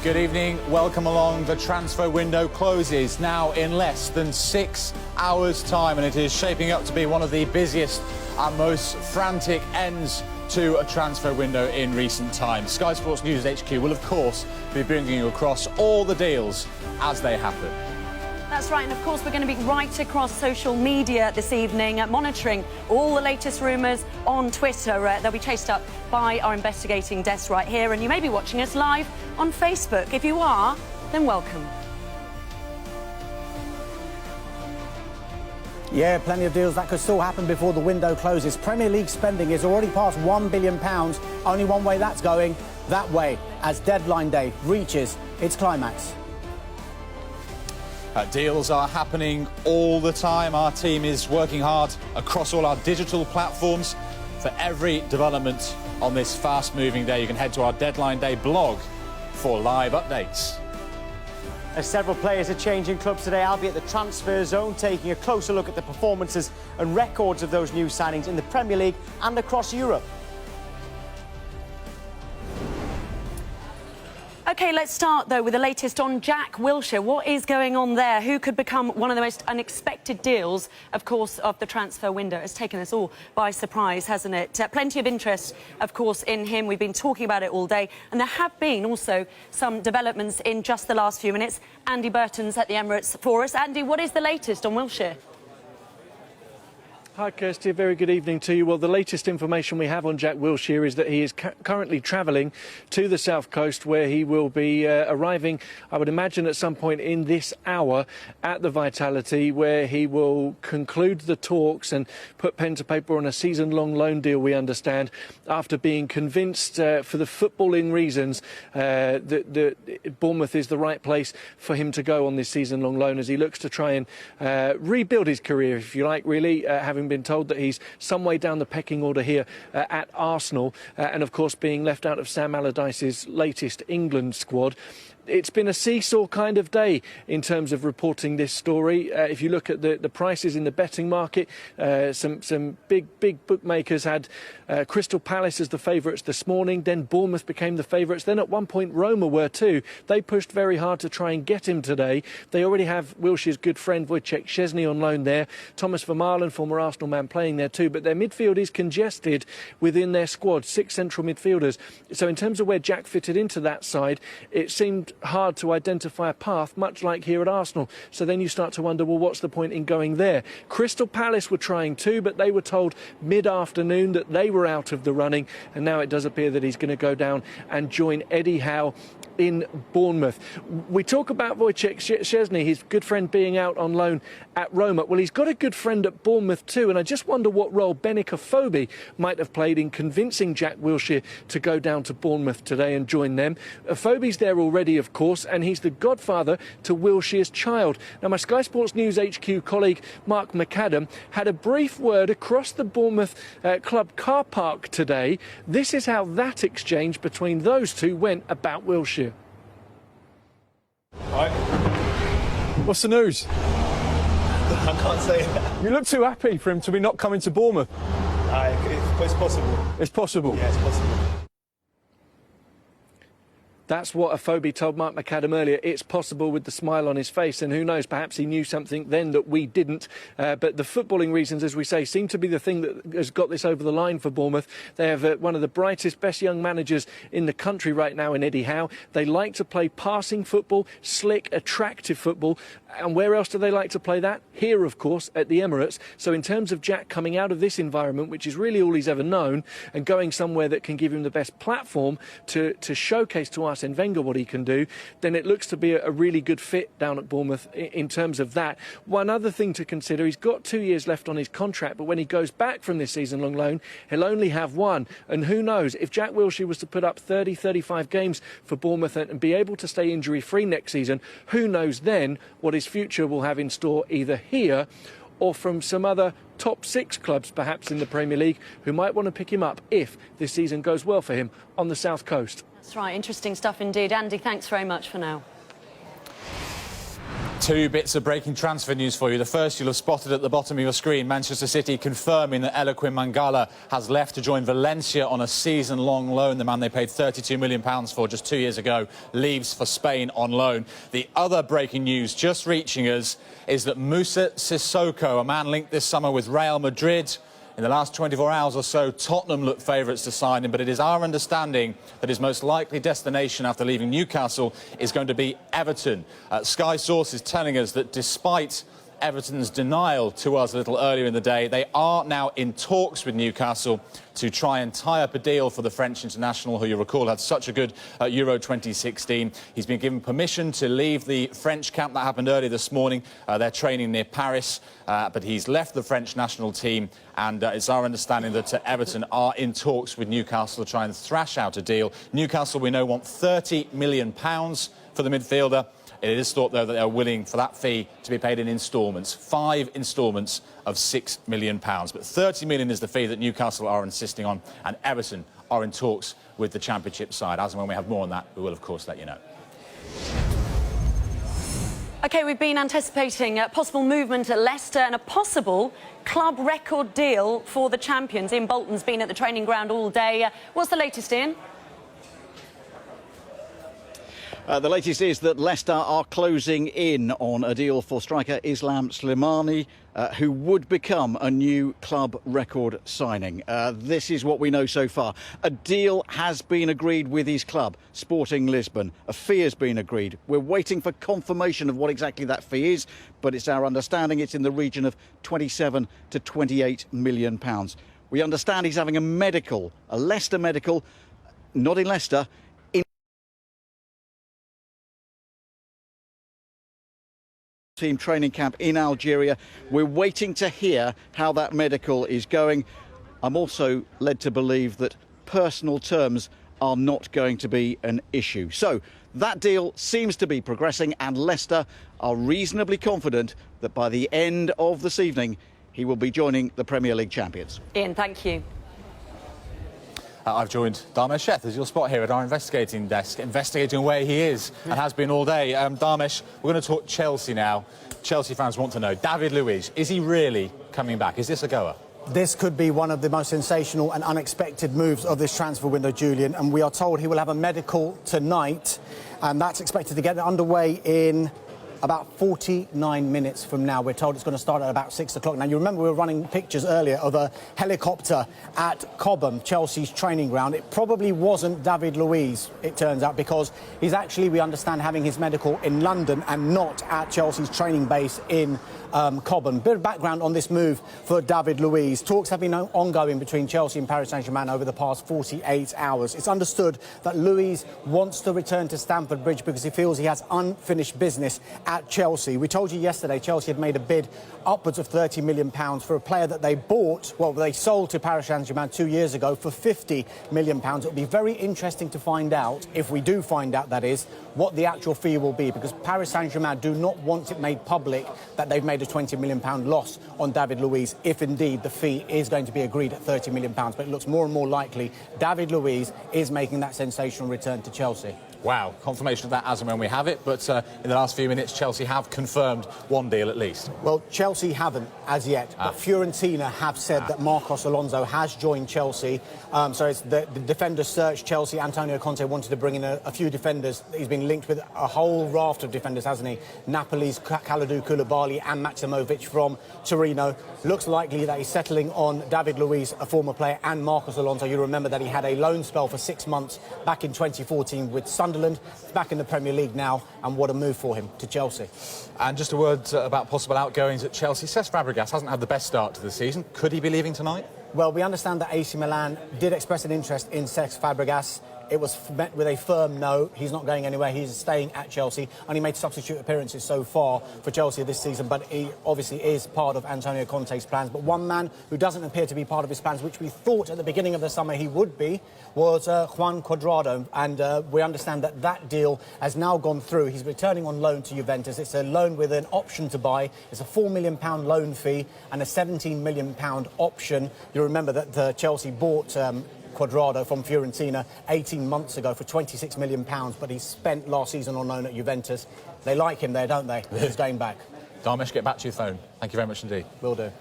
Good evening. Welcome along. The transfer window closes now in less than 6 hours' time, and it is shaping up to be one of the busiest and most frantic ends to a transfer window in recent times. Sky Sports News HQ will, of course, be bringing you across all the deals as they happen. That's right, and of course we're going to be right across social media this evening, monitoring all the latest rumours on Twitter. They'll be chased up by our investigating desk right here, and you may be watching us live on Facebook. If you are, then welcome. Yeah, plenty of deals that could still happen before the window closes. Premier League spending is already past £1 billion. Only one way that's going, that way, as deadline day reaches its climax. Deals are happening all the time. Our team is working hard across all our digital platforms for every development on this fast-moving day. You can head to our Deadline Day blog for live updates. As several players are changing clubs today, I'll be at the transfer zone taking a closer look at the performances and records of those new signings in the Premier League and across Europe. OK, let's start, though, with the latest on Jack Wilshere. What is going on there? Who could become one of the most unexpected deals, of course, of the transfer window? It's taken us all by surprise, hasn't it? Plenty of interest, of course, in him. We've been talking about it all day. And there have been also some developments in just the last few minutes. Andy Burton's at the Emirates for us. Andy, what is the latest on Wilshere? Hi Kirsty, a very good evening to you. Well, the latest information we have on Jack Wilshere is that he is currently travelling to the south coast, where he will be arriving, I would imagine, at some point in this hour at the Vitality, where he will conclude the talks and put pen to paper on a season-long loan deal, we understand, after being convinced for the footballing reasons that Bournemouth is the right place for him to go on this season-long loan, as he looks to try and rebuild his career, if you like, really, having been told that he's some way down the pecking order here at Arsenal, and of course being left out of Sam Allardyce's latest England squad. It's been a seesaw kind of day in terms of reporting this story. If you look at the prices in the betting market, some big bookmakers had Crystal Palace as the favourites this morning. Then Bournemouth became the favourites. Then at one point Roma were too. They pushed very hard to try and get him today. They already have Wilshere's good friend Wojciech Szczesny on loan there. Thomas Vermaelen, former Arsenal man, playing there too. But their midfield is congested within their squad, 6 central midfielders. So in terms of where Jack fitted into that side, it seemed hard to identify a path, much like here at Arsenal. So then you start to wonder, well, what's the point in going there? Crystal Palace were trying too, but they were told mid-afternoon that they were out of the running, and now it does appear that he's going to go down and join Eddie Howe in Bournemouth. We talk about Wojciech Szczesny, his good friend, being out on loan at Roma. Well, he's got a good friend at Bournemouth too, and I just wonder what role Benik Afobe might have played in convincing Jack Wilshere to go down to Bournemouth today and join them. Afobe's there already, of course, and he's the godfather to Wilshere's child. Now, my Sky Sports News HQ colleague Mark McAdam had a brief word across the Bournemouth club car park today. This is how that exchange between those two went about Wilshere. Right. What's the news? I can't say that. You look too happy for him to be not coming to Bournemouth. It's possible. It's possible. Yeah, it's possible. That's what Afobe told Mark McAdam earlier. It's possible, with the smile on his face, and who knows, perhaps he knew something then that we didn't. But the footballing reasons, as we say, seem to be the thing that has got this over the line for Bournemouth. They have one of the brightest, best young managers in the country right now in Eddie Howe. They like to play passing football, slick, attractive football. And where else do they like to play that? Here, of course, at the Emirates. So in terms of Jack coming out of this environment, which is really all he's ever known, and going somewhere that can give him the best platform to showcase to Arsene Wenger what he can do, then it looks to be a really good fit down at Bournemouth in terms of that. One other thing to consider, he's got 2 years left on his contract, but when he goes back from this season-long loan, he'll only have one. And who knows, if Jack Wilshere was to put up 30, 35 games for Bournemouth and be able to stay injury-free next season, who knows then what his future will have in store, either here or from some other top 6 clubs perhaps in the Premier League who might want to pick him up if this season goes well for him on the south coast. That's right, interesting stuff indeed. Andy, thanks very much for now. Two bits of breaking transfer news for you. The first you'll have spotted at the bottom of your screen. Manchester City confirming that Eloquim Mangala has left to join Valencia on a season-long loan. The man they paid £32 million for just 2 years ago leaves for Spain on loan. The other breaking news just reaching us is that Moussa Sissoko, a man linked this summer with Real Madrid, in the last 24 hours or so, Tottenham looked favourites to sign him, but it is our understanding that his most likely destination after leaving Newcastle is going to be Everton. Sky sources telling us that despite Everton's denial to us a little earlier in the day, they are now in talks with Newcastle to try and tie up a deal for the French international, who you recall had such a good Euro 2016. He's been given permission to leave the French camp. That happened earlier this morning. They're training near Paris, but he's left the French national team, and it's our understanding that Everton are in talks with Newcastle to try and thrash out a deal. Newcastle, we know, want £30 million for the midfielder. It is thought, though, that they're willing for that fee to be paid in instalments, 5 instalments of £6 million. But £30 million is the fee that Newcastle are insisting on, and Everton are in talks with the Championship side. As and when we have more on that, we will, of course, let you know. OK, we've been anticipating possible movement at Leicester and a possible club record deal for the champions. Ian Bolton's been at the training ground all day. What's the latest, Ian? The latest is that Leicester are closing in on a deal for striker Islam Slimani, who would become a new club record signing. This is what we know so far. A deal has been agreed with his club, Sporting Lisbon. A fee has been agreed. We're waiting for confirmation of what exactly that fee is, but it's our understanding it's in the region of £27 to £28 million. We understand he's having a medical, a Leicester medical, not in Leicester, team training camp in Algeria. We're waiting to hear how that medical is going. I'm also led to believe that personal terms are not going to be an issue. So that deal seems to be progressing, and Leicester are reasonably confident that by the end of this evening he will be joining the Premier League champions. Ian, thank you. I've joined Dharmesh Sheth, as you'll spot here at our investigating desk, investigating where he is and has been all day. Dharmesh, we're going to talk Chelsea now. Chelsea fans want to know, David Luiz, is he really coming back? Is this a goer? This could be one of the most sensational and unexpected moves of this transfer window, Julian, and we are told he will have a medical tonight, and that's expected to get underway in about 49 minutes from now. We're told it's going to start at about 6 o'clock. Now, you remember we were running pictures earlier of a helicopter at Cobham, Chelsea's training ground. It probably wasn't David Luiz, it turns out, because he's actually, we understand, having his medical in London and not at Chelsea's training base in Cobham. Bit of background on this move for David Luiz. Talks have been ongoing between Chelsea and Paris Saint-Germain over the past 48 hours. It's understood that Luiz wants to return to Stamford Bridge because he feels he has unfinished business at Chelsea. We told you yesterday Chelsea had made a bid upwards of £30 million for a player that they bought, well, they sold to Paris Saint-Germain 2 years ago for £50 million. It'll be very interesting to find out, if we do find out, that is, what the actual fee will be, because Paris Saint-Germain do not want it made public that they've made a £20 million loss on David Luiz, if indeed the fee is going to be agreed at £30 million. But it looks more and more likely David Luiz is making that sensational return to Chelsea. Wow, confirmation of that as and when we have it, but in the last few minutes Chelsea have confirmed one deal at least. Well, Chelsea haven't as yet, but Fiorentina have said that Marcos Alonso has joined Chelsea. So it's the defender search. Chelsea, Antonio Conte wanted to bring in a few defenders. He's been linked with a whole raft of defenders, hasn't he? Napoli's Kalidou Koulibaly and Maximovic from Torino. Looks likely that he's settling on David Luiz, a former player, and Marcos Alonso. You remember that he had a loan spell for 6 months back in 2014 with Sunderland. Back in the Premier League now, and what a move for him to Chelsea. And just a word about possible outgoings at Chelsea. Cesc Fabregas hasn't had the best start to the season. Could he be leaving tonight? Well, we understand that AC Milan did express an interest in Cesc Fabregas. It was met with a firm no. He's not going anywhere. He's staying at Chelsea. Only made substitute appearances so far for Chelsea this season, but he obviously is part of Antonio Conte's plans. But one man who doesn't appear to be part of his plans, which we thought at the beginning of the summer he would be, was Juan Cuadrado. And we understand that that deal has now gone through. He's returning on loan to Juventus. It's a loan with an option to buy. It's a £4 million loan fee and a £17 million option. You remember that Chelsea bought Cuadrado from Fiorentina 18 months ago for £26 million, but he spent last season on loan at Juventus. They like him there, don't they? He's going back. Dharmesh, get back to your phone. Thank you very much indeed. Will do.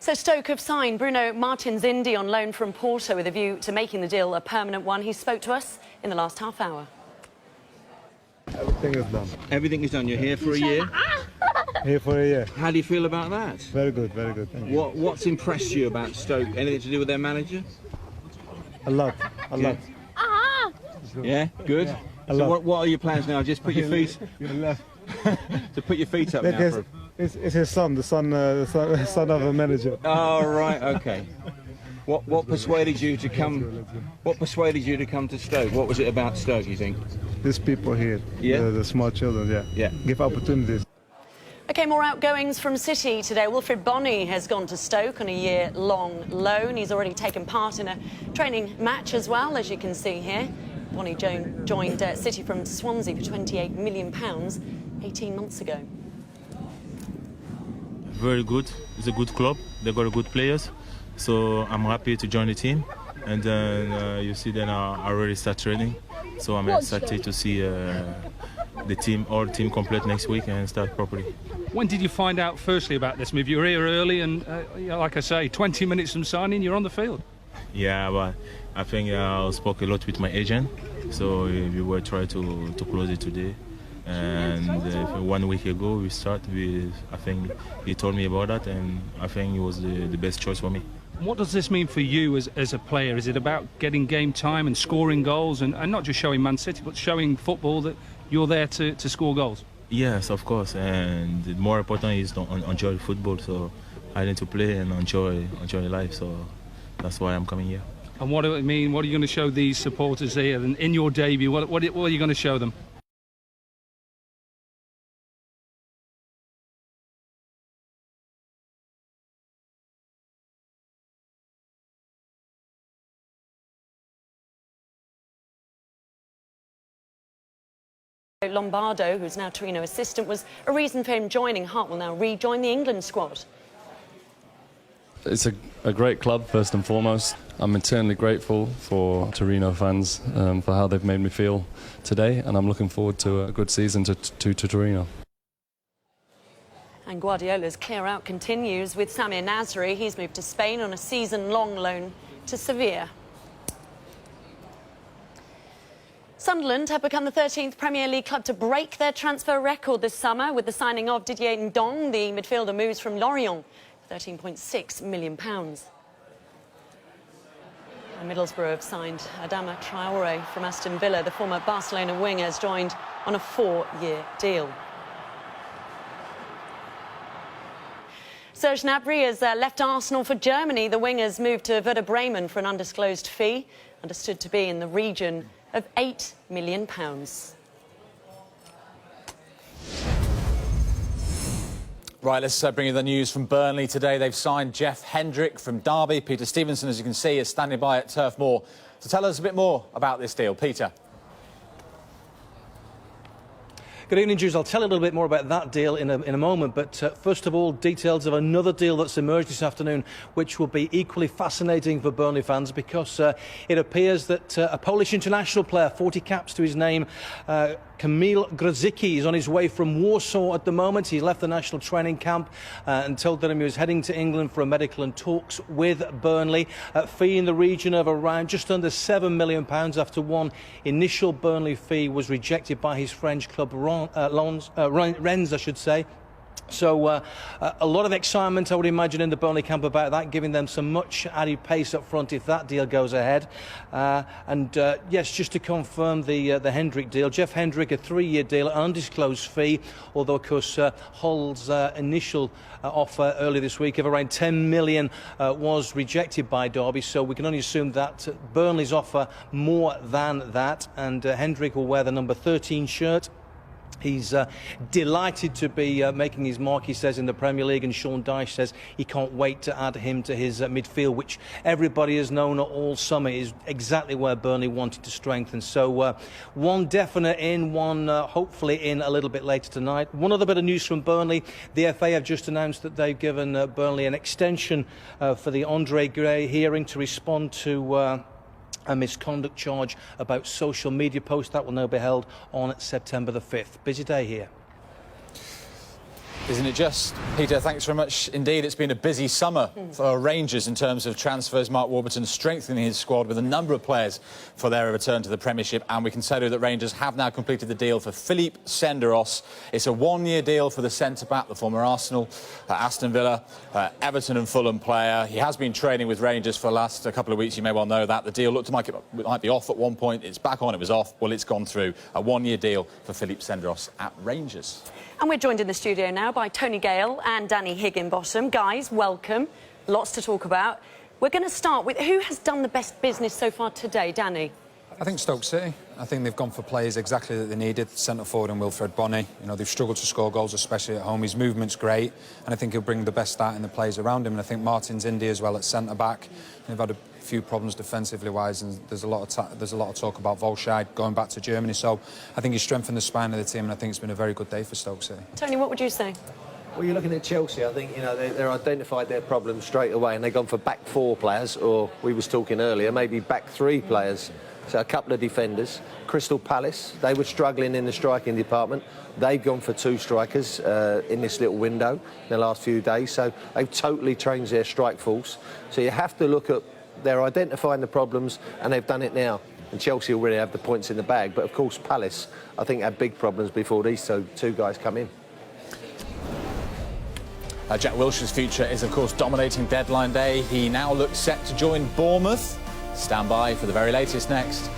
So Stoke have signed Bruno Martins Indy on loan from Porto with a view to making the deal a permanent one. He spoke to us in the last half hour. Everything is done. Everything is done. You're here for a year? Here for a year. How do you feel about that? Very good, very good. Thank you. What's impressed you about Stoke? Anything to do with their manager? A lot, a lot. Yeah, good. Yeah, so what are your plans now? Just put your feet... to put your feet up now. It's his son, the son of a manager. Oh, right, okay. What persuaded you to come? What persuaded you to come to Stoke? What was it about Stoke, you think? These people here, the small children, yeah. Give opportunities. OK, more outgoings from City today. Wilfried Bony has gone to Stoke on a year-long loan. He's already taken part in a training match as well, as you can see here. Bony joined City from Swansea for £28 million 18 months ago. Very good. It's a good club. They got good players. So I'm happy to join the team. And then you see then I already start training. So I'm excited to see the team, all team complete next week and start properly. When did you find out firstly about this move? You were here early and, like I say, 20 minutes from signing, you're on the field. Yeah, but I think I spoke a lot with my agent. So we were trying to close it today. And 1 week ago we start with, I think he told me about that, and I think it was the best choice for me. What does this mean for you as a player? Is it about getting game time and scoring goals and not just showing Man City, but showing football that you're there to score goals? Yes, of course, and the more important is to enjoy football. So I need to play and enjoy life. So that's why I'm coming here. And what do it mean? What are you going to show these supporters here? And in your debut, what are you going to show them? Lombardo, who's now Torino assistant, was a reason for him joining. Hart will now rejoin the England squad. It's a great club, first and foremost. I'm eternally grateful for Torino fans for how they've made me feel today, and I'm looking forward to a good season to Torino. And Guardiola's clear-out continues with Samir Nasri. He's moved to Spain on a season-long loan to Sevilla. Sunderland have become the 13th Premier League club to break their transfer record this summer with the signing of Didier Ndong. The midfielder moves from Lorient for £13.6 million. And Middlesbrough have signed Adama Traore from Aston Villa. The former Barcelona winger has joined on a 4-year deal. Serge Gnabry has left Arsenal for Germany. The wingers moved to Werder Bremen for an undisclosed fee, understood to be in the region of £8 million. Right, let's bring you the news from Burnley today. They've signed Jeff Hendrick from Derby. Peter Stevenson, as you can see, is standing by at Turf Moor to tell us a bit more about this deal. Peter. Good evening, Jules. I'll tell you a little bit more about that deal in a moment, but first of all, details of another deal that's emerged this afternoon, which will be equally fascinating for Burnley fans, because it appears that a Polish international player, 40 caps to his name, Kamil Grzycki, is on his way from Warsaw at the moment. He's left the national training camp and told them he was heading to England for a medical and talks with Burnley. A fee in the region of around just under £7 million after one initial Burnley fee was rejected by his French club Rennes, I should say. So a lot of excitement, I would imagine, in the Burnley camp about that, giving them some much added pace up front if that deal goes ahead. Yes, just to confirm the Hendrick deal, Jeff Hendrick, a 3-year deal, an undisclosed fee, although, of course, Hull's initial offer earlier this week of around £10 million was rejected by Derby, so we can only assume that Burnley's offer more than that, and Hendrick will wear the number 13 shirt He's delighted to be making his mark, he says, in the Premier League, and Sean Dyche says he can't wait to add him to his midfield, which everybody has known all summer is exactly where Burnley wanted to strengthen. So one definite in, one hopefully in a little bit later tonight. One other bit of news from Burnley. The FA have just announced that they've given Burnley an extension for the Andre Gray hearing to respond to a misconduct charge about social media posts. That will now be held on September the 5th. Busy day here. Isn't it just? Peter, thanks very much indeed. It's been a busy summer for Rangers in terms of transfers. Mark Warburton strengthening his squad with a number of players for their return to the Premiership, and we can tell you that Rangers have now completed the deal for Philippe Senderos. It's a one-year deal for the centre-back, the former Arsenal, Aston Villa, Everton and Fulham player. He has been training with Rangers for the last couple of weeks. You may well know that. The deal looked like it might be off at one point. It's back on, it was off. Well, it's gone through. A one-year deal for Philippe Senderos at Rangers. And we're joined in the studio now by Tony Gale and Danny Higginbottom. Guys, welcome. Lots to talk about. We're going to start with who has done the best business so far today, Danny? I think Stoke City. I think they've gone for players exactly that they needed. Centre forward and Wilfred Bonny. You know, they've struggled to score goals, especially at home. His movement's great, and I think he'll bring the best start in the players around him. And I think Martin's Indy as well at centre back. They've had a few problems defensively wise, and there's a lot of talk about Volscheid going back to Germany. So I think he's strengthened the spine of the team, and I think it's been a very good day for Stoke City. Tony, what would you say? Well, you're looking at Chelsea. I think, you know, they're identified their problems straight away, and they've gone for back four players, or we was talking earlier, maybe back three players. So a couple of defenders. Crystal Palace, they were struggling in the striking department. They've gone for two strikers in this little window in the last few days. So they've totally changed their strike force. So you have to look at, they're identifying the problems, and they've done it now. And Chelsea already have the points in the bag. But of course, Palace, I think, had big problems before these two guys come in. Jack Wilshere's future is, of course, dominating deadline day. He now looks set to join Bournemouth. Stand by for the very latest next.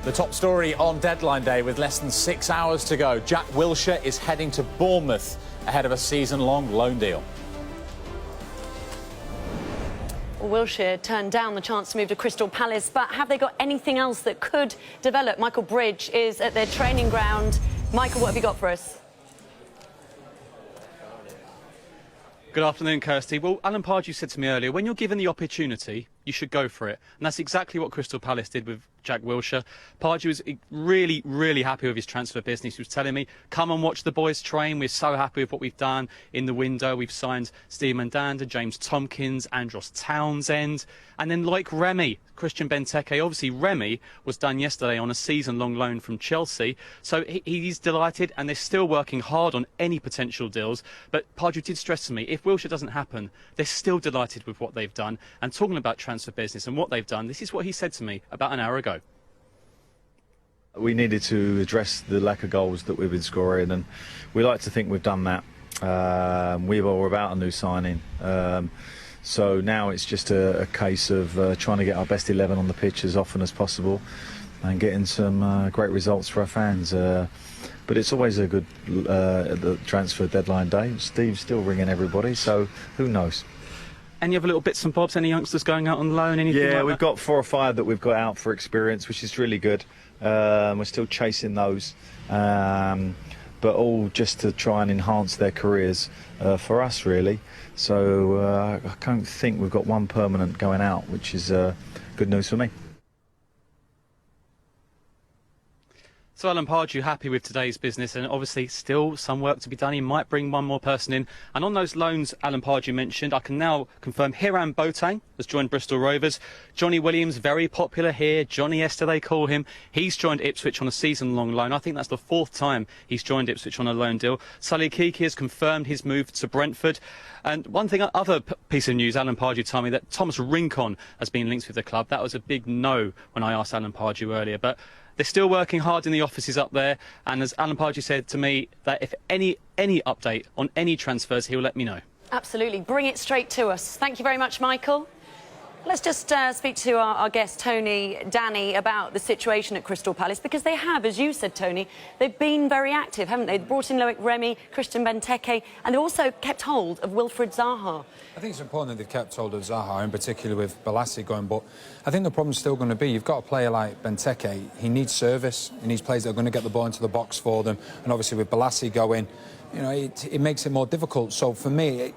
The top story on deadline day with less than 6 hours to go. Jack Wilshere is heading to Bournemouth ahead of a season-long loan deal. Wilshere turned down the chance to move to Crystal Palace, but have they got anything else that could develop? Michael Bridge is at their training ground. Michael, what have you got for us? Good afternoon, Kirsty. Well, Alan Pardew said to me earlier, when you're given the opportunity, you should go for it. And that's exactly what Crystal Palace did with Jack Wilshere. Pardew was really, really happy with his transfer business. He was telling me, come and watch the boys train. We're so happy with what we've done in the window. We've signed Steve Mandanda, James Tompkins, Andros Townsend. And then like Remy, Christian Benteke. Obviously, Remy was done yesterday on a season-long loan from Chelsea. So he's delighted, and they're still working hard on any potential deals. But Pardew did stress to me, if Wilshere doesn't happen, they're still delighted with what they've done. And talking about transfer business and what they've done, this is what he said to me about an hour ago. We needed to address the lack of goals that we've been scoring, and we like to think we've done that. We were about a new signing. So now it's just a case of trying to get our best 11 on the pitch as often as possible and getting some great results for our fans. But it's always a good the transfer deadline day. Steve's still ringing everybody, so who knows? Any other little bits and bobs? Any youngsters going out on loan? Anything like that? Yeah, we've got 4 or 5 that we've got out for experience, which is really good. We're still chasing those, but all just to try and enhance their careers for us, really. So I don't think we've got one permanent going out, which is good news for me. So Alan Pardew happy with today's business, and obviously still some work to be done. He might bring one more person in. And on those loans Alan Pardew mentioned, I can now confirm Hiram Boateng has joined Bristol Rovers. Johnny Williams, very popular here. Johnny Esther, they call him. He's joined Ipswich on a season-long loan. I think that's the 4th time he's joined Ipswich on a loan deal. Sully Kiki has confirmed his move to Brentford. And one thing, other piece of news, Alan Pardew told me that Thomas Rincon has been linked with the club. That was a big no when I asked Alan Pardew earlier. But they're still working hard in the offices up there, and as Alan Pardew said to me, that if any update on any transfers, he'll let me know. Absolutely. Bring it straight to us. Thank you very much, Michael. Let's just speak to our guest, Tony Danny, about the situation at Crystal Palace, because they have, as you said, Tony, they've been very active, haven't they? They've brought in Loic Remy, Christian Benteke, and they've also kept hold of Wilfried Zaha. I think it's important that they've kept hold of Zaha, in particular with Balassi going, but I think the problem's still going to be, you've got a player like Benteke, he needs service, he needs players that are going to get the ball into the box for them, and obviously with Balassi going, you know, it makes it more difficult. So for me,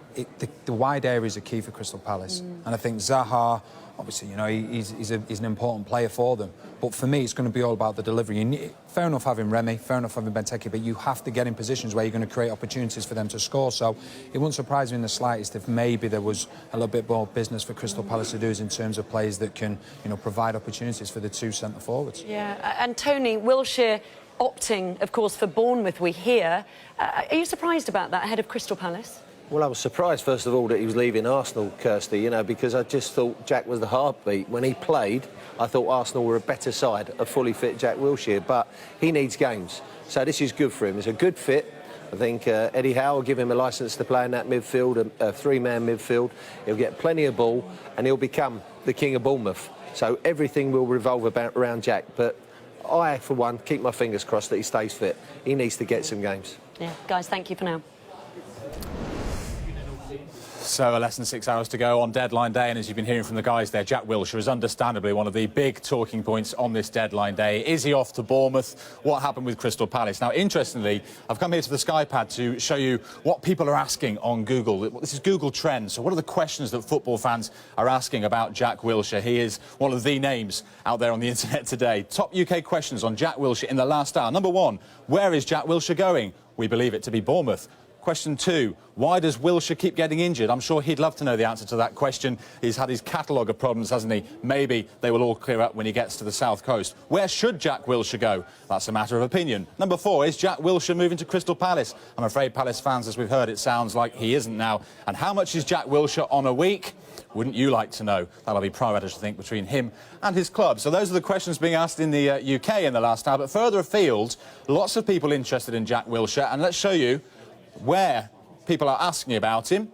the wide areas are key for Crystal Palace. And I think Zaha, obviously, you know, he's an important player for them. But for me, it's going to be all about the delivery. Fair enough having Remy, fair enough having Benteke, but you have to get in positions where you're going to create opportunities for them to score. So it wouldn't surprise me in the slightest if maybe there was a little bit more business for Crystal Palace to do in terms of players that can, you know, provide opportunities for the 2 centre forwards. Yeah, and Tony, Wilshere opting, of course, for Bournemouth, we hear. Are you surprised about that ahead of Crystal Palace? Well, I was surprised, first of all, that he was leaving Arsenal, Kirsty, you know, because I just thought Jack was the heartbeat. When he played, I thought Arsenal were a better side, a fully fit Jack Wilshere, but he needs games. So this is good for him. It's a good fit. I think Eddie Howe will give him a licence to play in that midfield, a 3-man midfield. He'll get plenty of ball, and he'll become the king of Bournemouth. So everything will revolve around Jack, but I, for one, keep my fingers crossed that he stays fit. He needs to get some games. Yeah, guys, thank you for now. So less than 6 hours to go on deadline day, and as you've been hearing from the guys there, Jack Wilshere is understandably one of the big talking points on this deadline day. Is he off to Bournemouth? What happened with Crystal Palace? Now, interestingly, I've come here to the Skypad to show you what people are asking on Google. This is Google Trends. So what are the questions that football fans are asking about Jack Wilshere? He is one of the names out there on the internet today. Top UK questions on Jack Wilshere in the last hour. Number 1, where is Jack Wilshere going? We believe it to be Bournemouth. Question 2, why does Wilshere keep getting injured? I'm sure he'd love to know the answer to that question. He's had his catalogue of problems, hasn't he? Maybe they will all clear up when he gets to the South Coast. Where should Jack Wilshere go? That's a matter of opinion. Number 4, is Jack Wilshere moving to Crystal Palace? I'm afraid Palace fans, as we've heard, it sounds like he isn't now. And how much is Jack Wilshere on a week? Wouldn't you like to know? That'll be private, I think, between him and his club. So those are the questions being asked in the UK in the last hour. But further afield, lots of people interested in Jack Wilshere. And let's show you where people are asking about him.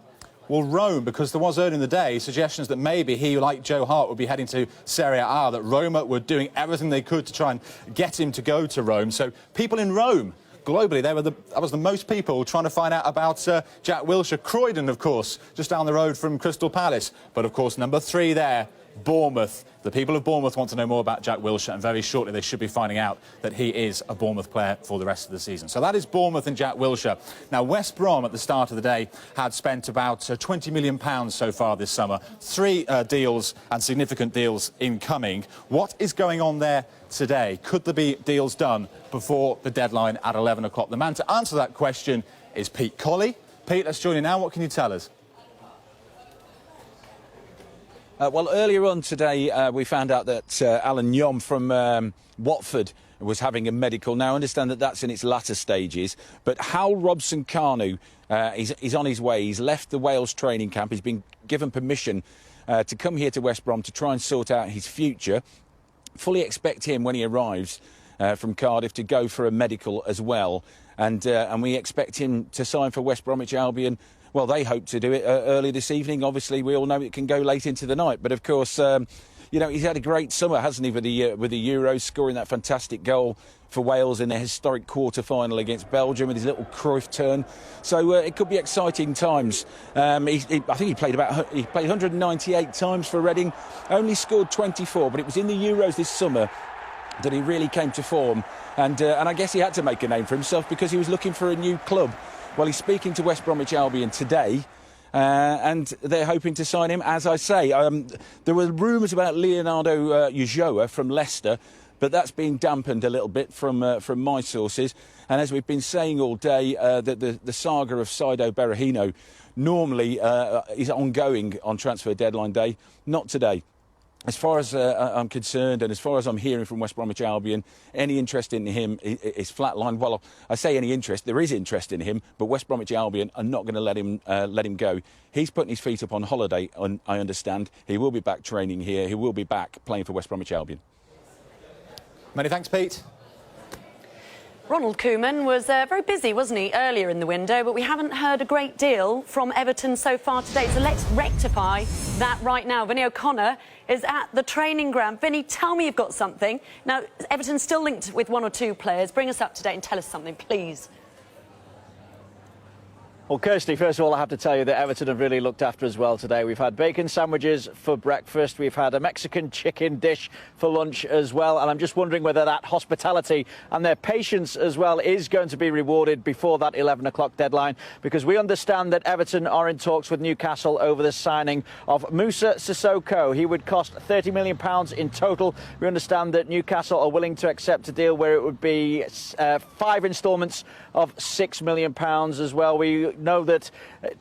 will Rome, because there was earlier in the day suggestions that maybe he, like Joe Hart, would be heading to Serie A, that Roma were doing everything they could to try and get him to go to Rome. So people in Rome, globally, that was the most people trying to find out about Jack Wilshere. Croydon, of course, just down the road from Crystal Palace. But, of course, number 3 there, Bournemouth. The people of Bournemouth want to know more about Jack Wilshere, and very shortly they should be finding out that he is a Bournemouth player for the rest of the season. So that is Bournemouth and Jack Wilshere. Now, West Brom at the start of the day had spent about £20 million so far this summer. 3 deals and significant deals incoming. What is going on there today? Could there be deals done before the deadline at 11 o'clock? The man to answer that question is Pete Colley. Pete, let's join you now. What can you tell us? Well, earlier on today, we found out that Alan Nyom from Watford was having a medical. Now, I understand that that's in its latter stages, but Hal Robson-Kanu is on his way. He's left the Wales training camp. He's been given permission to come here to West Brom to try and sort out his future. Fully expect him, when he arrives from Cardiff, to go for a medical as well. And we expect him to sign for West Bromwich Albion. Well, they hope to do it early this evening. Obviously, we all know it can go late into the night. But, of course, you know, he's had a great summer, hasn't he, with the Euros, scoring that fantastic goal for Wales in their historic quarter-final against Belgium with his little Cruyff turn. So it could be exciting times. I think he played 198 times for Reading, only scored 24, but it was in the Euros this summer that he really came to form. And I guess he had to make a name for himself because he was looking for a new club. Well, he's speaking to West Bromwich Albion today, and they're hoping to sign him. As I say, there were rumours about Leonardo Ulloa from Leicester, but that's been dampened a little bit from my sources. And as we've been saying all day, the saga of Saido Berahino normally is ongoing on transfer deadline day. Not today. As far as I'm concerned, and as far as I'm hearing from West Bromwich Albion, any interest in him is flatlined. Well, I say any interest, there is interest in him, but West Bromwich Albion are not going to let him go. He's putting his feet up on holiday, and I understand. He will be back training here. He will be back playing for West Bromwich Albion. Many thanks, Pete. Ronald Koeman was very busy, wasn't he, earlier in the window, but we haven't heard a great deal from Everton so far today. So let's rectify that right now. Vinny O'Connor is at the training ground. Vinny, tell me you've got something. Now, Everton's still linked with 1 or 2 players. Bring us up to date and tell us something, please. Well, Kirsty, first of all, I have to tell you that Everton have really looked after us well today. We've had bacon sandwiches for breakfast. We've had a Mexican chicken dish for lunch as well. And I'm just wondering whether that hospitality and their patience as well is going to be rewarded before that 11 o'clock deadline, because we understand that Everton are in talks with Newcastle over the signing of Moussa Sissoko. He would cost £30 million in total. We understand that Newcastle are willing to accept a deal where it would be 5 instalments of £6 million as well. We know that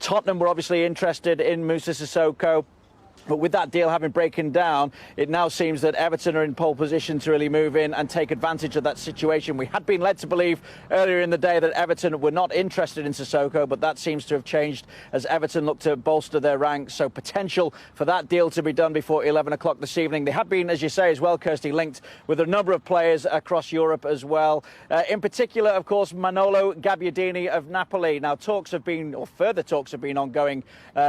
Tottenham were obviously interested in Moussa Sissoko. But with that deal having broken down, it now seems that Everton are in pole position to really move in and take advantage of that situation. We had been led to believe earlier in the day that Everton were not interested in Sissoko, but that seems to have changed as Everton look to bolster their ranks. So potential for that deal to be done before 11 o'clock this evening. They had been, as you say as well, Kirsty, linked with a number of players across Europe as well. In particular, of course, Manolo Gabbiadini of Napoli. Now, further talks have been ongoing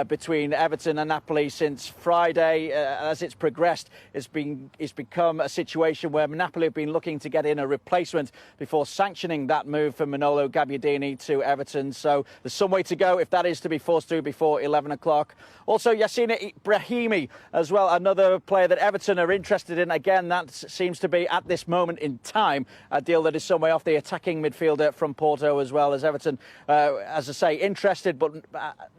between Everton and Napoli since Friday. As it's progressed, it's become a situation where Napoli have been looking to get in a replacement before sanctioning that move for Manolo Gabbiadini to Everton. So there's some way to go if that is to be forced through before 11 o'clock. Also, Yassine Brahimi as well, another player that Everton are interested in. Again, that seems to be, at this moment in time, a deal that is some way off. The attacking midfielder from Porto as well, as Everton, as I say, interested but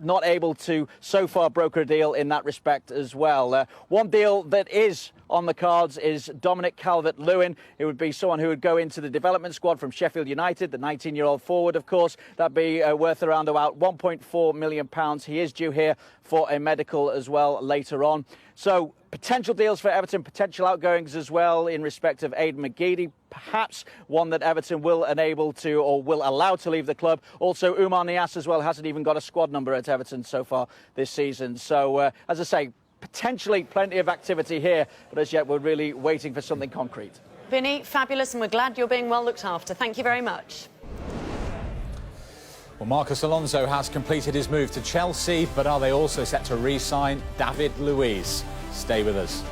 not able to so far broker a deal in that respect as well. One deal that is on the cards is Dominic Calvert-Lewin. It would be someone who would go into the development squad from Sheffield United, the 19-year-old forward, of course. That'd be worth around about £1.4 million. He is due here for a medical as well later on. So potential deals for Everton, potential outgoings as well in respect of Aidan McGeady, perhaps one that Everton will enable to or will allow to leave the club. Also, Oumar Niasse as well hasn't even got a squad number at Everton so far this season. So, as I say, potentially plenty of activity here, but as yet we're really waiting for something concrete. Vinny, fabulous, and we're glad you're being well looked after. Thank you very much. Well, Marcos Alonso has completed his move to Chelsea, but are they also set to re-sign David Luiz? Stay with us.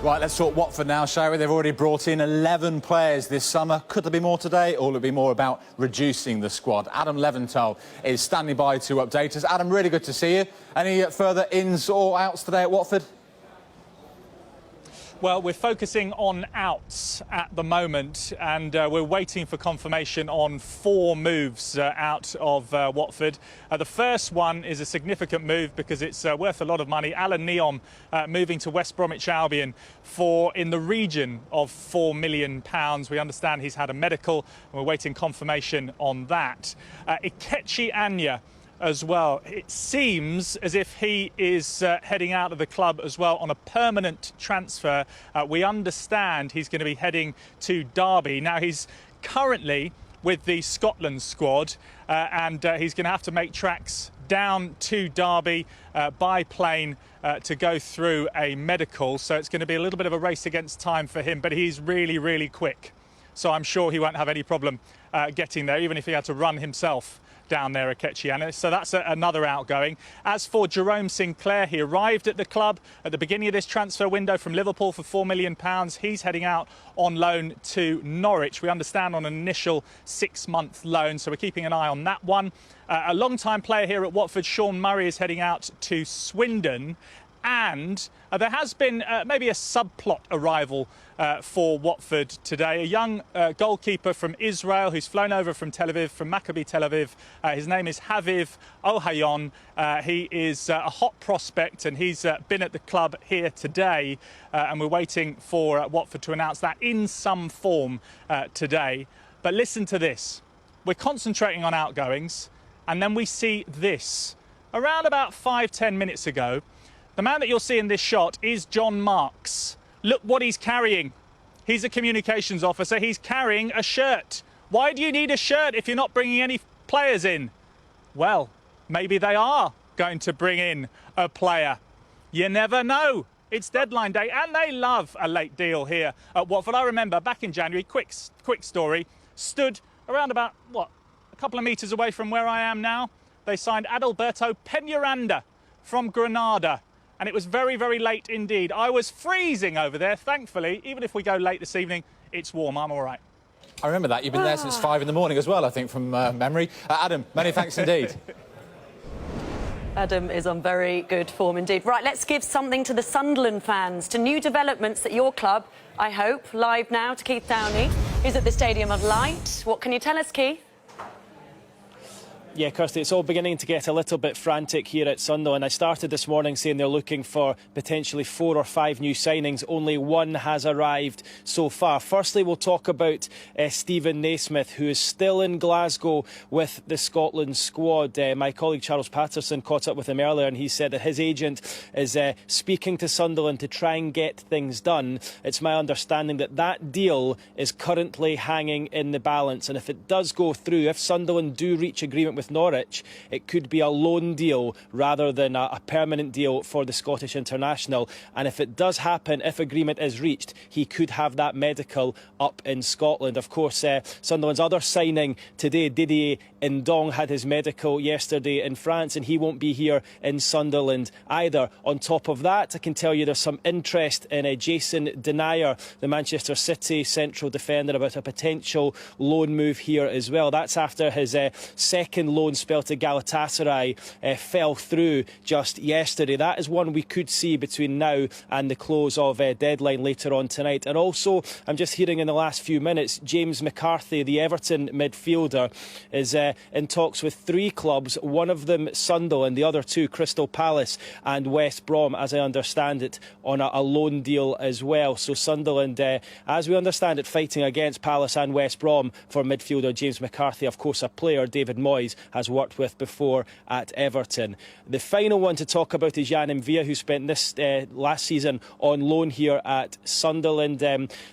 Right, let's talk Watford now, shall we? They've already brought in 11 players this summer. Could there be more today, or will it be more about reducing the squad? Adam Leventhal is standing by to update us. Adam, really good to see you. Any further ins or outs today at Watford? Well, we're focusing on outs at the moment, and we're waiting for confirmation on 4 moves out of Watford. The first one is a significant move because it's worth a lot of money. Alan Neom moving to West Bromwich Albion for in the region of £4 million. We understand he's had a medical, and we're waiting confirmation on that. Ikechi Anya as well. It seems as if he is heading out of the club as well on a permanent transfer. We understand he's going to be heading to Derby. Now, he's currently with the Scotland squad and he's going to have to make tracks down to Derby by plane to go through a medical. So it's going to be a little bit of a race against time for him, but he's really, really quick. So I'm sure he won't have any problem getting there, even if he had to run himself down there, Akechiana. So that's another outgoing. As for Jerome Sinclair, he arrived at the club at the beginning of this transfer window from Liverpool for £4 million. He's heading out on loan to Norwich. We understand on an initial 6-month loan, so we're keeping an eye on that one. A long-time player here at Watford, Sean Murray, is heading out to Swindon. And there has been maybe a subplot arrival for Watford today. A young goalkeeper from Israel who's flown over from Tel Aviv, from Maccabi Tel Aviv. His name is Haviv Ohayon. He is a hot prospect, and he's been at the club here today. And we're waiting for Watford to announce that in some form today. But listen to this. We're concentrating on outgoings, and then we see this. Around about 5-10 minutes ago, the man that you'll see in this shot is John Marks. Look what he's carrying. He's a communications officer. He's carrying a shirt. Why do you need a shirt if you're not bringing any players in? Well, maybe they are going to bring in a player. You never know. It's deadline day, and they love a late deal here at Watford. I remember back in January, quick story, stood around about, a couple of metres away from where I am now. They signed Adalberto Peñaranda from Granada. And it was very, very late indeed. I was freezing over there. Thankfully, even if we go late this evening, it's warm. I'm all right. I remember that. You've been there since 5 in the morning as well, I think, from memory. Adam, many thanks indeed. Adam is on very good form indeed. Right, let's give something to the Sunderland fans, to new developments at your club, I hope. Live now to Keith Downey, who's at the Stadium of Light. What can you tell us, Keith? Yeah, Kirsty, it's all beginning to get a little bit frantic here at Sunderland. I started this morning saying they're looking for potentially 4 or 5 new signings. Only one has arrived so far. Firstly, we'll talk about Stephen Naismith, who is still in Glasgow with the Scotland squad. My colleague Charles Patterson caught up with him earlier, and he said that his agent is speaking to Sunderland to try and get things done. It's my understanding that that deal is currently hanging in the balance, and if it does go through, if Sunderland do reach agreement with Norwich, it could be a loan deal rather than a permanent deal for the Scottish international. And if it does happen, if agreement is reached, he could have that medical up in Scotland. Of course, Sunderland's other signing today, Didier Ndong, had his medical yesterday in France, and he won't be here in Sunderland either. On top of that, I can tell you there's some interest in Jason Denayer, the Manchester City central defender, about a potential loan move here as well. That's after his second loan spell to Galatasaray fell through just yesterday. That is one we could see between now and the close of deadline later on tonight. And also, I'm just hearing in the last few minutes, James McCarthy, the Everton midfielder, is in talks with 3 clubs, one of them Sunderland, the other 2 Crystal Palace and West Brom, as I understand it, on a loan deal as well. So Sunderland, as we understand it, fighting against Palace and West Brom for midfielder James McCarthy. Of course, a player David Moyes has worked with before at Everton. The final one to talk about is Jan Mvia, who spent this last season on loan here at Sunderland.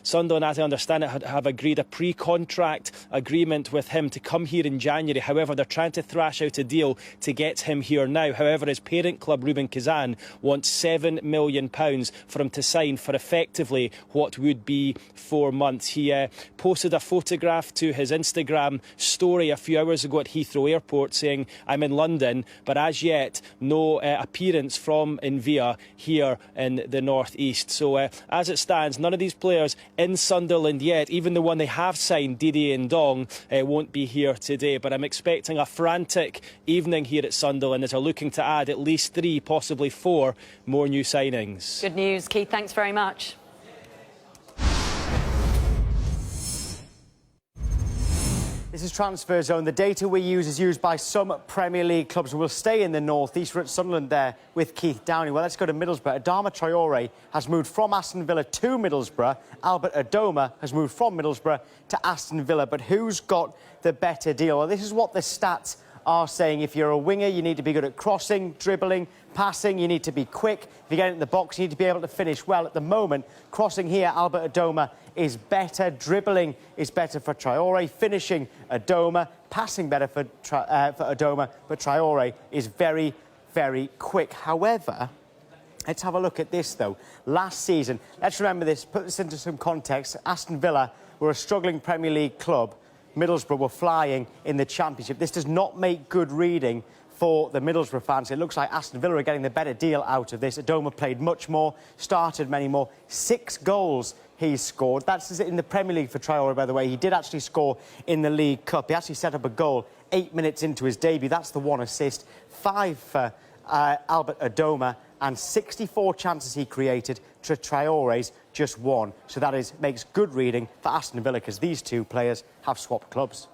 Sunderland, as I understand it, have agreed a pre-contract agreement with him to come here in January. However, they're trying to thrash out a deal to get him here now. However, his parent club, Rubin Kazan, wants £7 million for him to sign for effectively what would be 4 months. He posted a photograph to his Instagram story a few hours ago at Heathrow Airport saying, "I'm in London," but as yet no appearance from Mvia here in the North East. So as it stands, none of these players in Sunderland yet, even the one they have signed, Didier Ndong, won't be here today. But I'm expecting a frantic evening here at Sunderland as they're looking to add at least 3, possibly 4 more new signings. Good news, Keith. Thanks very much. This is Transfer Zone. The data we use is used by some Premier League clubs. We'll stay in the North East. We're at Sunderland there with Keith Downey. Well, let's go to Middlesbrough. Adama Traore has moved from Aston Villa to Middlesbrough. Albert Adoma has moved from Middlesbrough to Aston Villa. But who's got the better deal? Well, this is what the stats are saying. If you're a winger, you need to be good at crossing, dribbling, passing. You need to be quick. If you get in the box, you need to be able to finish well. At the moment, crossing here, Albert Adoma is better. Dribbling is better for Traore. Finishing, Adoma. Passing better for Adoma. But Traore is very, very quick. However, let's have a look at this, though. Last season, let's remember this, put this into some context. Aston Villa were a struggling Premier League club Middlesbrough were flying in the Championship. This does not make good reading for the Middlesbrough fans. It looks like Aston Villa are getting the better deal out of this. Adoma played much more, started many more. 6 goals he's scored. That's in the Premier League for Traore, by the way. He did actually score in the League Cup. He actually set up a goal 8 minutes into his debut. That's the 1 assist. 5 for Albert Adoma, and 64 chances he created to Traore's just 1. So that makes good reading for Aston Villa, because these two players have swapped clubs.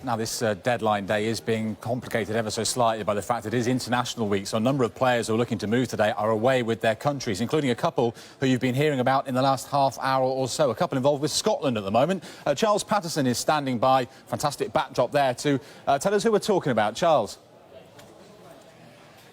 Now, this deadline day is being complicated ever so slightly by the fact that it is International Week, so a number of players who are looking to move today are away with their countries, including a couple who you've been hearing about in the last half hour or so, a couple involved with Scotland at the moment. Charles Patterson is standing by, fantastic backdrop there, to tell us who we're talking about. Charles.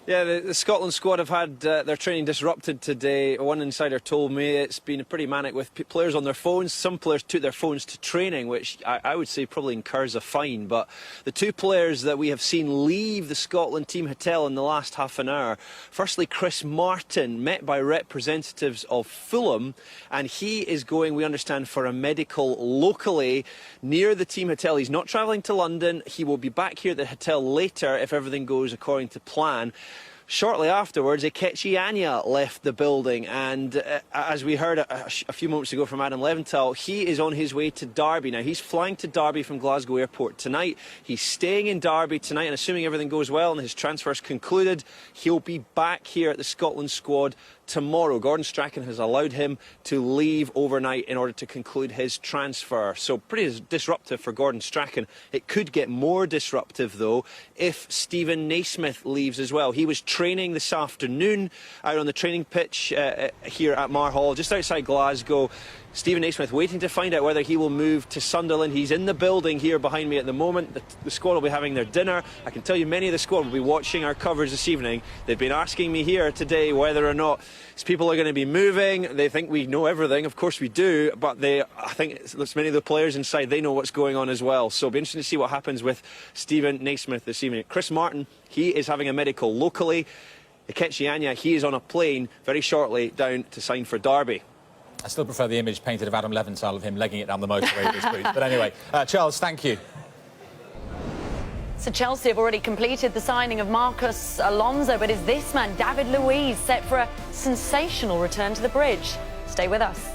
Yeah, the Scotland squad have had their training disrupted today. One insider told me it's been pretty manic with players on their phones. Some players took their phones to training, which I would say probably incurs a fine. But the 2 players that we have seen leave the Scotland team hotel in the last half an hour. Firstly, Chris Martin, met by representatives of Fulham, and he is going, we understand, for a medical locally near the team hotel. He's not travelling to London. He will be back here at the hotel later if everything goes according to plan. Shortly afterwards, Ikechi Anya left the building, and as we heard a few moments ago from Adam Leventhal, he is on his way to Derby. Now, he's flying to Derby from Glasgow Airport tonight. He's staying in Derby tonight, and assuming everything goes well and his transfer's concluded, he'll be back here at the Scotland squad tomorrow. Gordon Strachan has allowed him to leave overnight in order to conclude his transfer. So pretty disruptive for Gordon Strachan. It could get more disruptive, though, if Steven Naismith leaves as well. He was training this afternoon out on the training pitch here at Marhall, just outside Glasgow. Steven Naismith waiting to find out whether he will move to Sunderland. He's in the building here behind me at the moment. The squad will be having their dinner. I can tell you many of the squad will be watching our coverage this evening. They've been asking me here today whether or not people are going to be moving. They think we know everything. Of course we do, but I think there's many of the players inside, they know what's going on as well. So it'll be interesting to see what happens with Steven Naismith this evening. Chris Martin, he is having a medical locally. Ikechi Anya, he is on a plane very shortly down to sign for Derby. I still prefer the image painted of Adam Leventhal of him legging it down the motorway with his boots. But anyway, Charles, thank you. So Chelsea have already completed the signing of Marcos Alonso, but is this man, David Luiz, set for a sensational return to the bridge? Stay with us.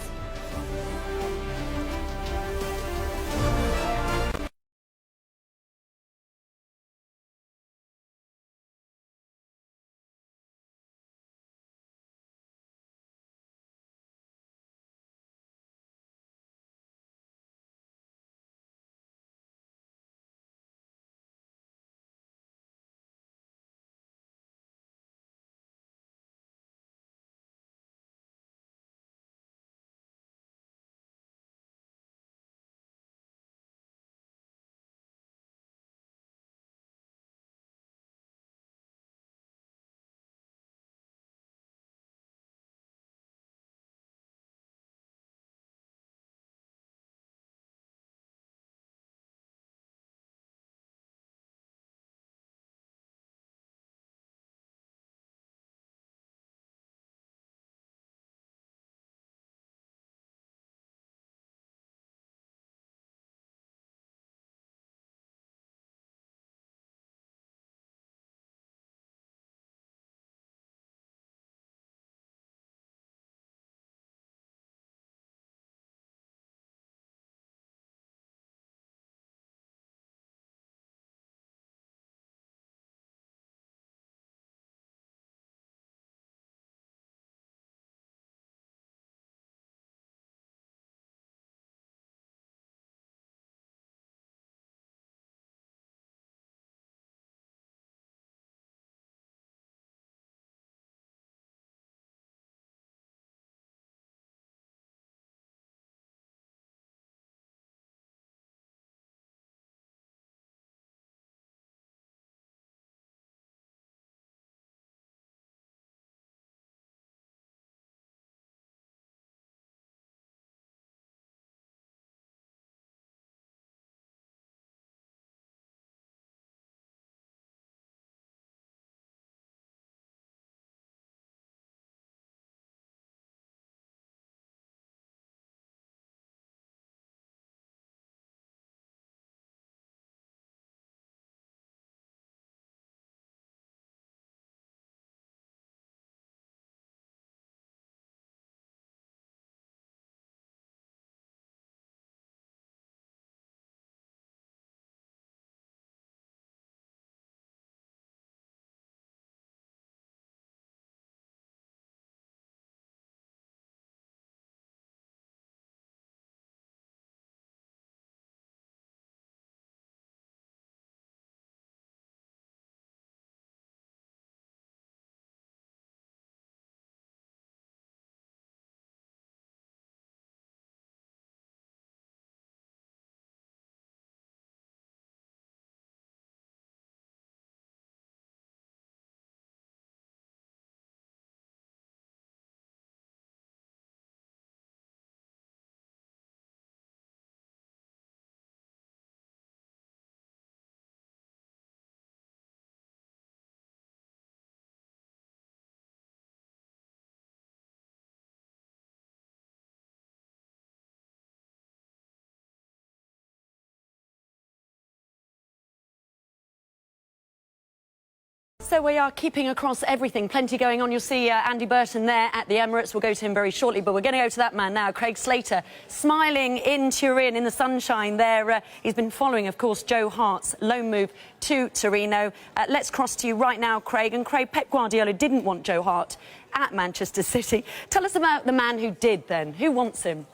So we are keeping across everything. Plenty going on. You'll see Andy Burton there at the Emirates. We'll go to him very shortly, but we're going to go to that man now, Craig Slater, smiling in Turin in the sunshine there. He's been following, of course, Joe Hart's loan move to Torino. Let's cross to you right now, Craig. And Craig, Pep Guardiola didn't want Joe Hart at Manchester City. Tell us about the man who did then. Who wants him?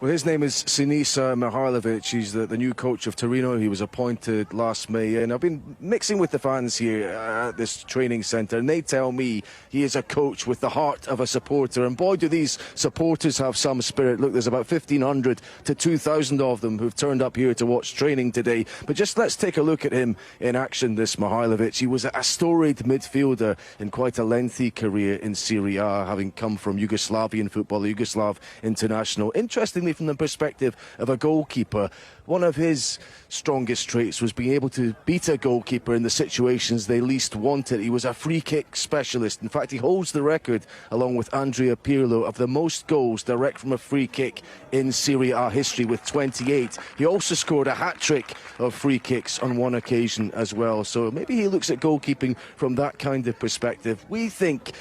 Well, his name is Sinisa Mihajlovic. He's the new coach of Torino. He was appointed last May, and I've been mixing with the fans here at this training centre, and they tell me he is a coach with the heart of a supporter, and boy do these supporters have some spirit. Look, there's about 1,500 to 2,000 of them who've turned up here to watch training today. But just let's take a look at him in action, this Mihajlovic. He was a storied midfielder in quite a lengthy career in Serie A, having come from Yugoslavian football, the Yugoslav international. Interestingly, from the perspective of a goalkeeper, one of his strongest traits was being able to beat a goalkeeper in the situations they least wanted. He was a free kick specialist. In fact, he holds the record, along with Andrea Pirlo, of the most goals direct from a free kick in Serie A history, with 28. He also scored a hat-trick of free kicks on one occasion as well. So maybe he looks at goalkeeping from that kind of perspective. We think,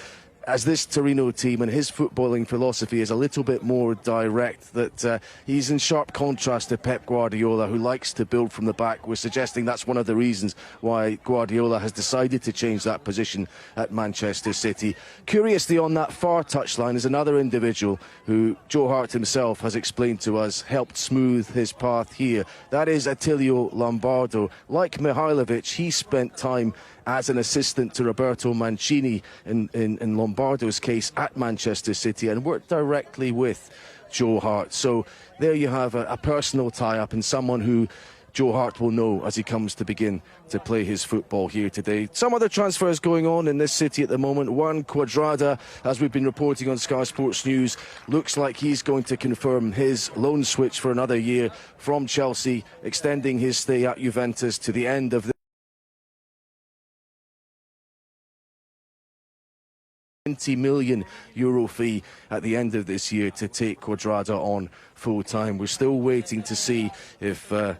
as this Torino team and his footballing philosophy is a little bit more direct, that he's in sharp contrast to Pep Guardiola, who likes to build from the back. We're suggesting that's one of the reasons why Guardiola has decided to change that position at Manchester City. Curiously, on that far touchline is another individual who Joe Hart himself has explained to us helped smooth his path here. That is Attilio Lombardo. Like Mihajlovic, he spent time as an assistant to Roberto Mancini in Lombardo's case at Manchester City, and worked directly with Joe Hart. So there you have a personal tie-up, and someone who Joe Hart will know as he comes to begin to play his football here today. Some other transfers going on in this city at the moment. Juan Cuadrado, as we've been reporting on Sky Sports News, looks like he's going to confirm his loan switch for another year from Chelsea, extending his stay at Juventus to the end of the €20 million fee at the end of this year to take Cuadrado on full-time. We're still waiting to see if Jose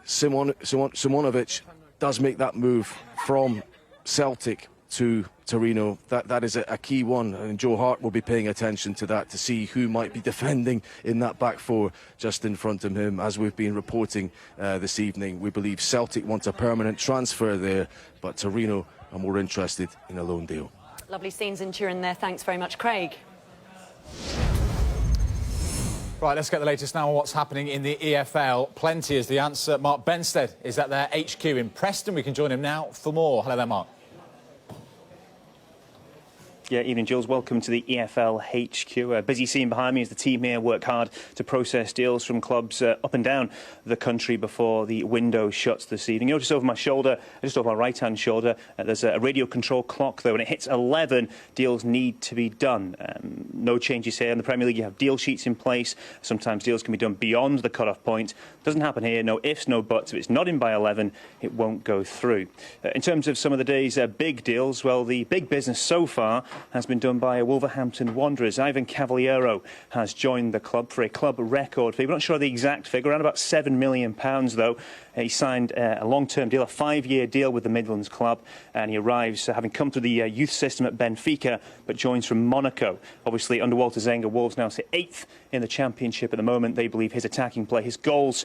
Simonovic does make that move from Celtic to Torino. That is a key one, and Joe Hart will be paying attention to that to see who might be defending in that back four just in front of him. As we've been reporting this evening, we believe Celtic want a permanent transfer there, but Torino are more interested in a loan deal. Lovely scenes in Turin there. Thanks very much, Craig. Right, let's get the latest now on what's happening in the EFL. Plenty is the answer. Mark Benstead is at their HQ in Preston. We can join him now for more. Hello there, Mark. Yeah, evening, Jules. Welcome to the EFL HQ. A busy scene behind me as the team here work hard to process deals from clubs up and down the country before the window shuts this evening. You notice over my shoulder, just over my right-hand shoulder, there's a radio control clock, though. When it hits 11, deals need to be done. No changes here. In the Premier League, you have deal sheets in place. Sometimes deals can be done beyond the cut-off point. Doesn't happen here. No ifs, no buts. If it's not in by 11, it won't go through. In terms of some of the day's big deals, well, the big business so far has been done by Wolverhampton Wanderers. Ivan Cavaliero has joined the club for a club record fee. We're not sure of the exact figure, around about £7 million, though. He signed a long-term deal, a 5-year deal with the Midlands club, and he arrives having come through the youth system at Benfica, but joins from Monaco. Obviously, under Walter Zenga, Wolves now sit 8th in the Championship at the moment. They believe his attacking play, his goals,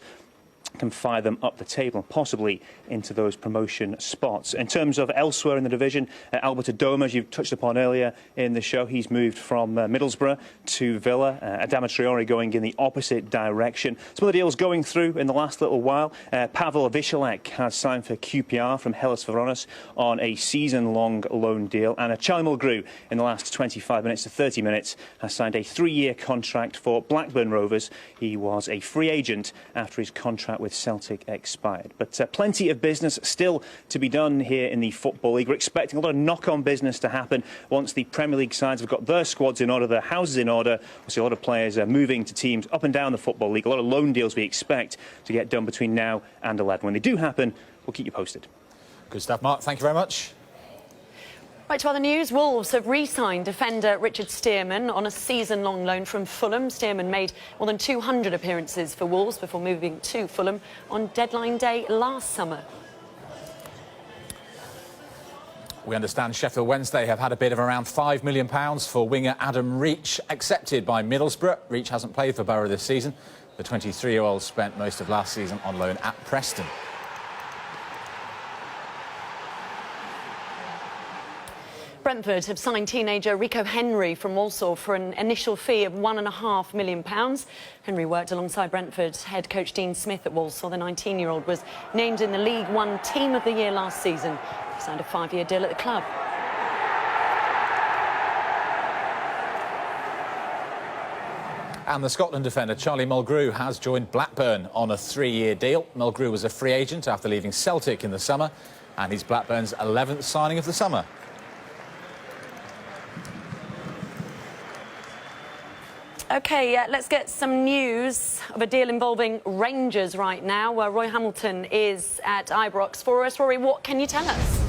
can fire them up the table and possibly into those promotion spots. In terms of elsewhere in the division, Albert Adoma, as you've touched upon earlier in the show, he's moved from Middlesbrough to Villa. Adama Traore going in the opposite direction. Some of the deals going through in the last little while. Pavel Vyšelek has signed for QPR from Hellas Veronas on a season-long loan deal. And Charlie Mulgrew, in the last 25 minutes to 30 minutes, has signed a 3-year contract for Blackburn Rovers. He was a free agent after his contract with Celtic expired. But plenty of business still to be done here in the Football League. We're expecting a lot of knock-on business to happen once the Premier League sides have got their squads in order, their houses in order. We'll see a lot of players moving to teams up and down the Football League. A lot of loan deals we expect to get done between now and 11. When they do happen, we'll keep you posted. Good stuff, Mark. Thank you very much. Right to other news, Wolves have re-signed defender Richard Stearman on a season-long loan from Fulham. Stearman made more than 200 appearances for Wolves before moving to Fulham on deadline day last summer. We understand Sheffield Wednesday have had a bid of around £5 million for winger Adam Reach, accepted by Middlesbrough. Reach hasn't played for Borough this season. The 23-year-old spent most of last season on loan at Preston. Brentford have signed teenager Rico Henry from Walsall for an initial fee of £1.5 million. Henry worked alongside Brentford head coach Dean Smith at Walsall. The 19-year-old was named in the League One Team of the Year last season. He signed a 5-year deal at the club. And the Scotland defender Charlie Mulgrew has joined Blackburn on a 3-year deal. Mulgrew was a free agent after leaving Celtic in the summer, and he's Blackburn's 11th signing of the summer. OK, let's get some news of a deal involving Rangers right now, where Roy Hamilton is at Ibrox for us. Rory, what can you tell us?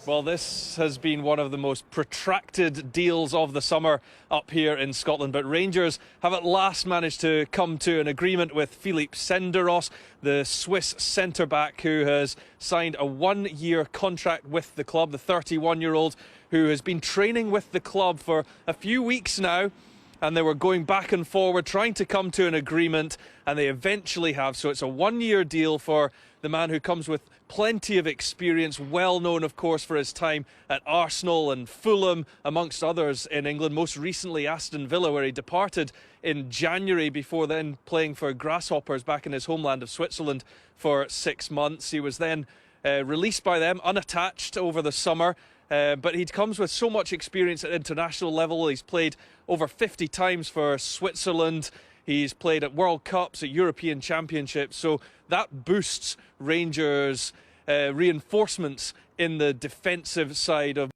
Well, this has been one of the most protracted deals of the summer up here in Scotland, but Rangers have at last managed to come to an agreement with Philippe Senderos, the Swiss centre-back who has signed a 1-year contract with the club, the 31-year-old who has been training with the club for a few weeks now. And they were going back and forward, trying to come to an agreement, and they eventually have. So it's a 1-year deal for the man who comes with plenty of experience, well known, of course, for his time at Arsenal and Fulham, amongst others in England. Most recently, Aston Villa, where he departed in January before then playing for Grasshoppers back in his homeland of Switzerland for 6 months. He was then released by them, unattached over the summer. But he comes with so much experience at international level. He's played over 50 times for Switzerland. He's played at World Cups, at European Championships. So that boosts Rangers' reinforcements in the defensive side of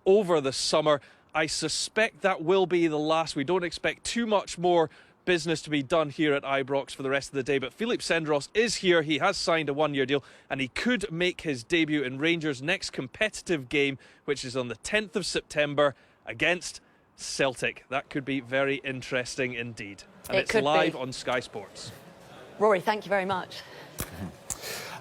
over the summer. I suspect that will be the last. We don't expect too much more business to be done here at Ibrox for the rest of the day, but Philippe Senderos is here. He has signed a 1-year deal, and he could make his debut in Rangers' next competitive game, which is on the 10th of September against Celtic. That could be very interesting indeed, and it's live on Sky Sports. Rory, thank you very much.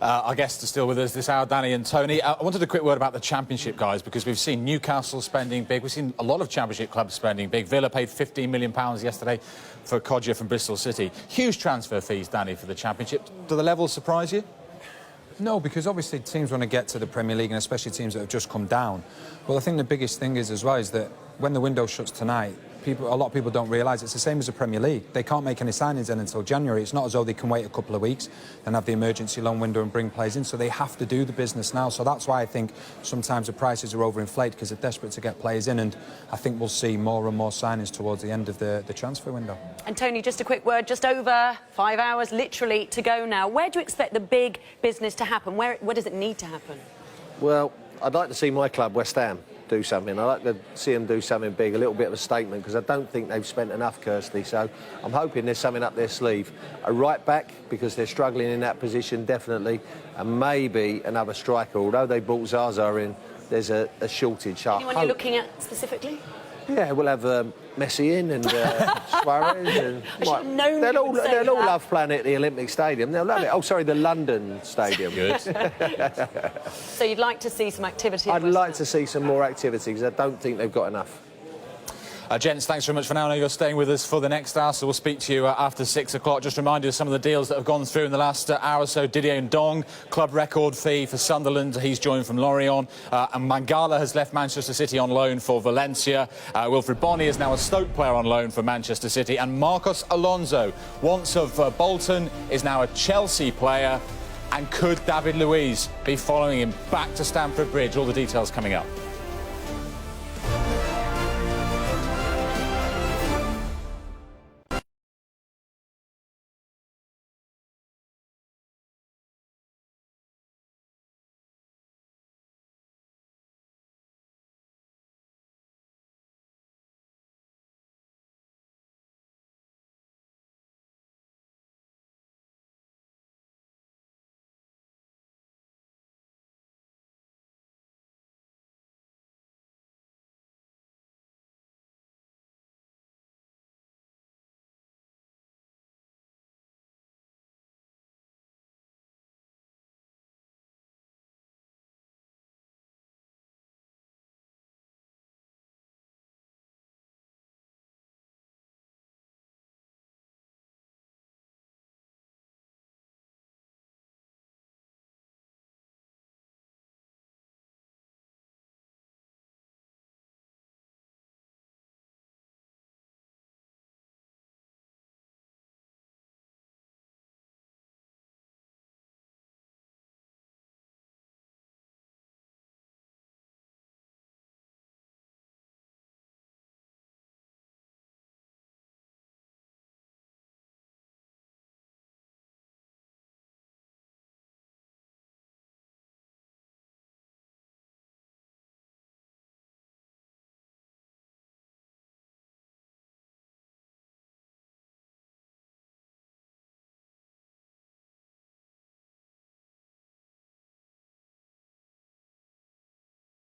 Our guests are still with us this hour, Danny and Tony. I wanted a quick word about the Championship, guys, because we've seen Newcastle spending big. We've seen a lot of Championship clubs spending big. Villa paid £15 million yesterday for Kodja from Bristol City. Huge transfer fees, Danny, for the Championship. Do the levels surprise you? No, because obviously teams want to get to the Premier League, and especially teams that have just come down. Well, I think the biggest thing is as well is that when the window shuts tonight, a lot of people don't realise it's the same as the Premier League. They can't make any signings in until January. It's not as though they can wait a couple of weeks and have the emergency loan window and bring players in. So they have to do the business now. So that's why I think sometimes the prices are overinflated, because they're desperate to get players in. And I think we'll see more and more signings towards the end of the transfer window. And Tony, just a quick word, just over 5 hours literally to go now. Where do you expect the big business to happen? Where does it need to happen? Well, I'd like to see my club, West Ham, do something. I'd like to see them do something big, a little bit of a statement, because I don't think they've spent enough, Kirsty. So I'm hoping there's something up their sleeve. A right back, because they're struggling in that position, definitely, and maybe another striker. Although they brought Zaza in, there's a shortage. Anyone you're looking at specifically? Yeah, we'll have Messi in and Suarez. And they'll all love playing at the Olympic Stadium. They'll love it. Oh, sorry, the London Stadium. Good. So you'd like to see some activity? I'd like to see some more activity, because I don't think they've got enough. Gents, thanks very much for now. I know you're staying with us for the next hour, so we'll speak to you after 6 o'clock. Just remind you of some of the deals that have gone through in the last hour or so. Didier Ndong, club record fee for Sunderland. He's joined from Lorient. And Mangala has left Manchester City on loan for Valencia. Wilfred Bonney is now a Stoke player on loan for Manchester City. And Marcos Alonso, once of Bolton, is now a Chelsea player. And could David Luiz be following him back to Stamford Bridge? All the details coming up.